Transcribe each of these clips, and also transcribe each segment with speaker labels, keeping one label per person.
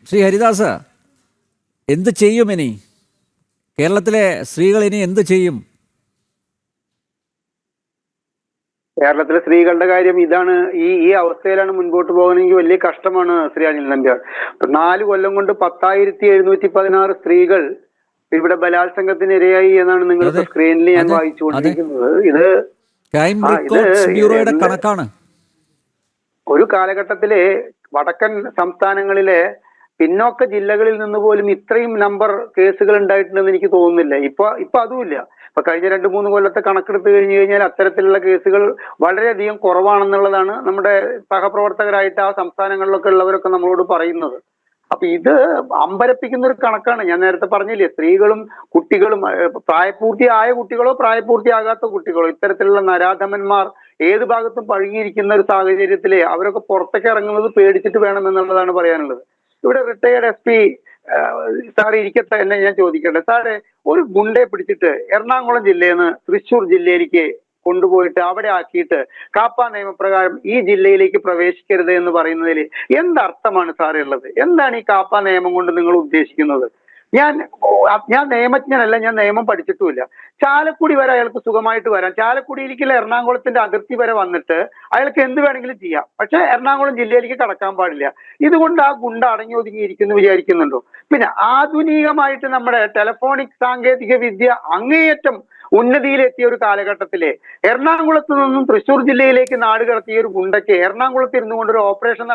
Speaker 1: ശ്രീ ഹരിദാസ്, എന്ത് ചെയ്യും ഇനി? കേരളത്തിലെ സ്ത്രീകൾ ഇനി എന്ത് ചെയ്യും?
Speaker 2: കേരളത്തിലെ സ്ത്രീകളുടെ കാര്യം ഇതാണ്. ഈ അവസ്ഥയിലാണ് മുൻപോട്ട് പോകണമെങ്കിൽ വലിയ കഷ്ടമാണ് ശ്രീ അനിൽ നമ്പ്യാർ. 4 കൊല്ലം കൊണ്ട് 10,716 സ്ത്രീകൾ ഇവിടെ ബലാത്സംഗത്തിന് ഇരയായി എന്നാണ് നിങ്ങൾക്ക് സ്ക്രീനിൽ ഞാൻ വായിച്ചുകൊണ്ടിരിക്കുന്നത്. ഇത്
Speaker 1: ക്രൈം റെക്കോർഡ്സ് ബ്യൂറോയുടെ കണക്കാണ്.
Speaker 2: ഒരു കാലഘട്ടത്തിലെ വടക്കൻ സംസ്ഥാനങ്ങളിലെ പിന്നോക്ക ജില്ലകളിൽ നിന്ന് പോലും ഇത്രയും നമ്പർ കേസുകൾ ഉണ്ടായിട്ടുണ്ടെന്ന് എനിക്ക് തോന്നുന്നില്ല. ഇപ്പൊ അതുമില്ല. ഇപ്പൊ കഴിഞ്ഞ 2-3 കൊല്ലത്തെ കണക്കെടുത്ത് കഴിഞ്ഞു കഴിഞ്ഞാൽ അത്തരത്തിലുള്ള കേസുകൾ വളരെയധികം കുറവാണെന്നുള്ളതാണ് നമ്മുടെ സഹപ്രവർത്തകരായിട്ട് ആ സംസ്ഥാനങ്ങളിലൊക്കെ ഉള്ളവരൊക്കെ നമ്മളോട് പറയുന്നത്. അപ്പൊ ഇത് അമ്പരപ്പിക്കുന്ന ഒരു കണക്കാണ്. ഞാൻ നേരത്തെ പറഞ്ഞില്ലേ, സ്ത്രീകളും കുട്ടികളും, പ്രായപൂർത്തിയായ കുട്ടികളോ പ്രായപൂർത്തിയാകാത്ത കുട്ടികളോ, ഇത്തരത്തിലുള്ള നരാധമന്മാർ ഏത് ഭാഗത്തും പഴുങ്ങിയിരിക്കുന്ന ഒരു സാഹചര്യത്തില് അവരൊക്കെ പുറത്തേക്ക് ഇറങ്ങുന്നത് പേടിച്ചിട്ട് വേണം എന്നുള്ളതാണ് പറയാനുള്ളത്. ഇവിടെ റിട്ടയർഡ് SP സാറ് ഇരിക്കട്ടെ, എന്നെ ഞാൻ ചോദിക്കട്ടെ സാറേ, ഒരു ഗുണ്ടയെ പിടിച്ചിട്ട് എറണാകുളം ജില്ലയിൽ നിന്ന് തൃശ്ശൂർ ജില്ലയിലേക്ക് കൊണ്ടുപോയിട്ട് അവിടെ ആക്കിയിട്ട് കാപ്പ നിയമപ്രകാരം ഈ ജില്ലയിലേക്ക് പ്രവേശിക്കരുത് എന്ന് പറയുന്നതിൽ എന്തർത്ഥമാണ് സാറേ ഉള്ളത്? എന്താണ് ഈ കാപ്പ നിയമം കൊണ്ട് നിങ്ങൾ ഉദ്ദേശിക്കുന്നത്? ഞാൻ നിയമജ്ഞനല്ല, ഞാൻ നിയമം പഠിച്ചിട്ടുമില്ല. ചാലക്കുടി വരെ അയാൾക്ക് സുഖമായിട്ട് വരാം. ചാലക്കുടിയിലേക്കുള്ള എറണാകുളത്തിന്റെ അതിർത്തി വരെ വന്നിട്ട് അയാൾക്ക് എന്ത് വേണമെങ്കിലും ചെയ്യാം. പക്ഷെ എറണാകുളം ജില്ലയിലേക്ക് കടക്കാൻ പാടില്ല. ഇതുകൊണ്ട് ആ ഗുണ്ട അടങ്ങി ഒതുങ്ങിയിരിക്കുന്നു വിചാരിക്കുന്നുണ്ടോ? പിന്നെ ആധുനികമായിട്ട് നമ്മുടെ ടെലഫോണിക് സാങ്കേതിക വിദ്യ അങ്ങേയറ്റം ഉന്നതിയിലെത്തിയ ഒരു കാലഘട്ടത്തിലെ എറണാകുളത്ത് നിന്നും തൃശ്ശൂർ ജില്ലയിലേക്ക് നാട് കടത്തിയ ഒരു ഗുണ്ടയ്ക്ക് എറണാകുളത്ത് ഇരുന്നു കൊണ്ടൊരു ഓപ്പറേഷൻ,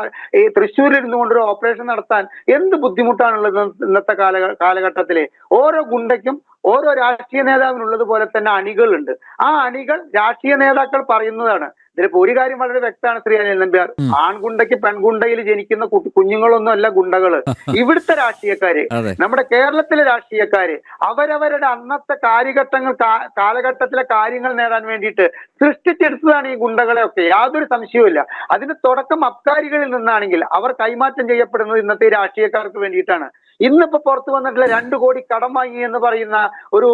Speaker 2: തൃശ്ശൂരിൽ ഇരുന്നു കൊണ്ടൊരു ഓപ്പറേഷൻ നടത്താൻ എന്ത് ബുദ്ധിമുട്ടാണുള്ളത് ഇന്നത്തെ കാലഘട്ടത്തിലെ? ഓരോ ഗുണ്ടയ്ക്കും ഓരോ രാഷ്ട്രീയ നേതാവിനുള്ളത് പോലെ തന്നെ അണികളുണ്ട്. ആ അണികൾ രാഷ്ട്രീയ നേതാക്കൾ പറയുന്നതാണ്. ഇതിലിപ്പോ ഒരു കാര്യം വളരെ വ്യക്തമാണ് ശ്രീ അനിൽ നമ്പ്യാർ, ആൺഗുണ്ടയ്ക്ക് പെൺഗുണ്ടയിൽ ജനിക്കുന്ന കുഞ്ഞുങ്ങളൊന്നും അല്ല ഗുണ്ടകള്. ഇവിടുത്തെ രാഷ്ട്രീയക്കാര്, നമ്മുടെ കേരളത്തിലെ രാഷ്ട്രീയക്കാര് അവരവരുടെ അന്നത്തെ കാലഘട്ടത്തിലെ കാര്യങ്ങൾ നേടാൻ വേണ്ടിയിട്ട് സൃഷ്ടിച്ചെടുത്തതാണ് ഈ ഗുണ്ടകളെ ഒക്കെ, യാതൊരു സംശയവുമില്ല. അതിന് തുടക്കം അബ്കാരികളിൽ നിന്നാണെങ്കിൽ അവർ കൈമാറ്റം ചെയ്യപ്പെടുന്നത് ഇന്നത്തെ രാഷ്ട്രീയക്കാർക്ക് വേണ്ടിയിട്ടാണ്. ഇന്നിപ്പോ പുറത്തു വന്നിട്ടുള്ള 2 കോടി കടം വാങ്ങി എന്ന് പറയുന്ന ഒരു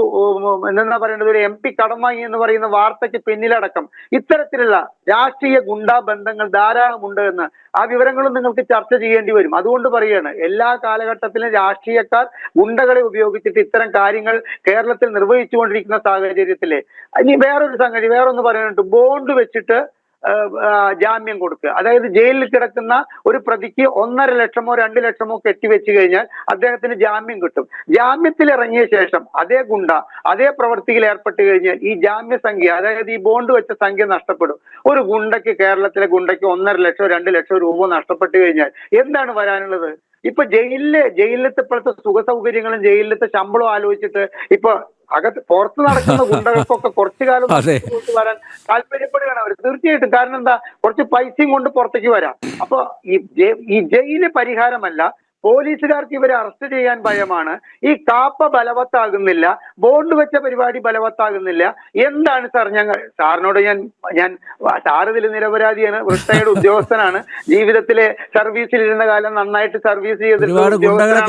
Speaker 2: എന്താ പറയേണ്ടത്, ഒരു MP കടം വാങ്ങി എന്ന് പറയുന്ന വാർത്തയ്ക്ക് പിന്നിലടക്കം ഇത്തരത്തിലുള്ള രാഷ്ട്രീയ ഗുണ്ടാ ബന്ധങ്ങൾ ധാരാളമുണ്ട് എന്ന് ആ വിവരങ്ങളും നിങ്ങൾക്ക് ചർച്ച ചെയ്യേണ്ടി വരും. അതുകൊണ്ട് പറയാണ്, എല്ലാ കാലഘട്ടത്തിലും രാഷ്ട്രീയക്കാർ ഗുണ്ടകളെ ഉപയോഗിച്ചിട്ട് ഇത്തരം കാര്യങ്ങൾ കേരളത്തിൽ നിർവഹിച്ചുകൊണ്ടിരിക്കുന്ന സാഹചര്യത്തില് ഇനി വേറൊരു സംഗതി, വേറൊന്ന് പറയാനുണ്ട്. ബോണ്ട് വെച്ചിട്ട് ജാമ്യം കൊടുക്കുക. അതായത് ജയിലിൽ കിടക്കുന്ന ഒരു പ്രതിക്ക് 1.5 ലക്ഷമോ 2 ലക്ഷമോ കെട്ടിവെച്ച് കഴിഞ്ഞാൽ അദ്ദേഹത്തിന് ജാമ്യം കിട്ടും. ജാമ്യത്തിൽ ഇറങ്ങിയ ശേഷം അതേ ഗുണ്ട അതേ പ്രവൃത്തിയിൽ ഏർപ്പെട്ട് കഴിഞ്ഞാൽ ഈ ജാമ്യ സംഖ്യ, അതായത് ഈ ബോണ്ട് വെച്ച സംഖ്യ നഷ്ടപ്പെടും. ഒരു ഗുണ്ടയ്ക്ക്, കേരളത്തിലെ ഗുണ്ടയ്ക്ക് 1.5 ലക്ഷമോ 2 ലക്ഷമോ രൂപ നഷ്ടപ്പെട്ട് കഴിഞ്ഞാൽ എന്താണ് വരാനുള്ളത്? ഇപ്പൊ ജയിലിലത്തെ ഇപ്പോഴത്തെ സുഖ സൗകര്യങ്ങളും ജയിലിലത്തെ ശമ്പളവും ആലോചിച്ചിട്ട് ഇപ്പൊ പുറത്ത് നടക്കുന്ന ഗുണ്ടകൾക്കൊക്കെ കുറച്ചു കാലം വരാൻ താല്പര്യപ്പെടുകയാണ് അവർ, തീർച്ചയായിട്ടും. കാരണം എന്താ, കുറച്ച് പൈസയും കൊണ്ട് പുറത്തേക്ക് വരാം. അപ്പൊ ഈ ജയില് പരിഹാരമല്ല. പോലീസുകാർക്ക് ഇവരെ അറസ്റ്റ് ചെയ്യാൻ ഭയമാണ്. ഈ കാപ്പ ബലവത്താകുന്നില്ല, ബോണ്ട് വെച്ച പരിപാടി ബലവത്താകുന്നില്ല. എന്താണ് സാർ, സാറിനോട് ഞാൻ സാർ ഇതിൽ നിരപരാധിയാണ്, റിട്ടയർഡ് ഉദ്യോഗസ്ഥനാണ്, ജീവിതത്തിലെ സർവീസിലിരുന്ന കാലം നന്നായിട്ട് സർവീസ് ചെയ്തിട്ടുള്ള ഒരുപാട് ഗുണ്ടകളെ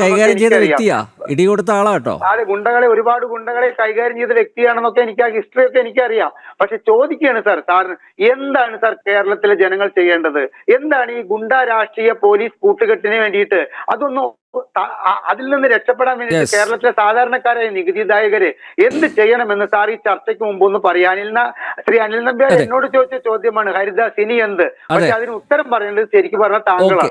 Speaker 2: കൈകാര്യം ചെയ്ത വ്യക്തിയാണെന്നൊക്കെ എനിക്ക് ആ ഹിസ്റ്ററി ഒക്കെ എനിക്കറിയാം. പക്ഷെ ചോദിക്കുകയാണ് സാറിന് എന്താണ് സാർ കേരളത്തിലെ ജനങ്ങൾ ചെയ്യേണ്ടത്? എന്താണ് ഈ ഗുണ്ടാ രാഷ്ട്രീയ പോലീസ് കൂട്ടുകെട്ടിന് വേണ്ടിയിട്ട് അതിൽ നിന്ന് രക്ഷപ്പെടാൻ വേണ്ടിയിട്ട് കേരളത്തിലെ സാധാരണക്കാരായ നികുതിദായകര് എന്ത് ചെയ്യണമെന്ന് സാർ ഈ ചർച്ചയ്ക്ക് മുമ്പ് ഒന്ന് പറയാൻ. ശ്രീ അനിൽ നമ്പ്യാർ എന്നോട് ചോദിച്ച ചോദ്യമാണ്, ഹരിദാസ് ഇനി എന്ത്? പക്ഷെ അതിന് ഉത്തരം പറയേണ്ടത് ശരിക്കും പറഞ്ഞ താങ്കളാണ്.